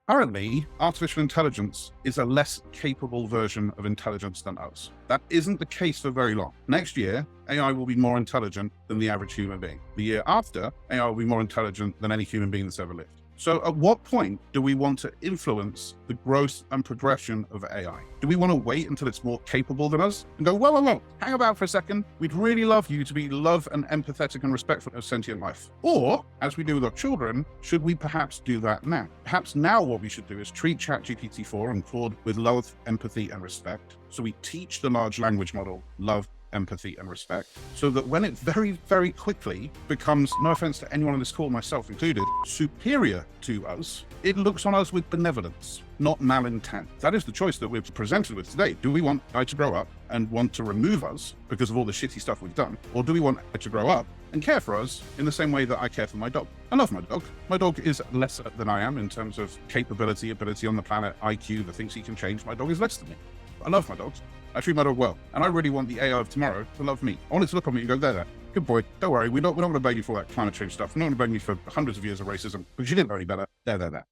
Currently, artificial intelligence is a less capable version of intelligence than us. That isn't the case for very long. Next year, AI will be more intelligent than the average human being. The year after, AI will be more intelligent than any human being that's ever lived. So at what point do we want to influence the growth and progression of AI? Do we want to wait until it's more capable than us and go, whoa, hang about for a second. We'd really love you to be love and empathetic and respectful of sentient life. Or, as we do with our children, should we perhaps do that now? Perhaps now what we should do is treat ChatGPT-4 and Claude with love, empathy, and respect. So we teach the large language model love, empathy, and respect, so that when it very, very quickly becomes, no offense to anyone on this call, myself included, superior to us, it looks on us with benevolence, not malintent. That is the choice that we're presented with today. Do we want AI to grow up and want to remove us because of all the shitty stuff we've done? Or do we want AI to grow up and care for us in the same way that I care for my dog? I love my dog. My dog is lesser than I am in terms of capability, ability on the planet, IQ, the things he can change. My dog is less than me. I love my dogs. I treat my dog well. And I really want the AI of tomorrow to love me. I want it to look on me and go, there. Good boy. Don't worry. We're not going to blame you for all that climate change stuff. We're not going to blame you for hundreds of years of racism because you didn't know any better. There.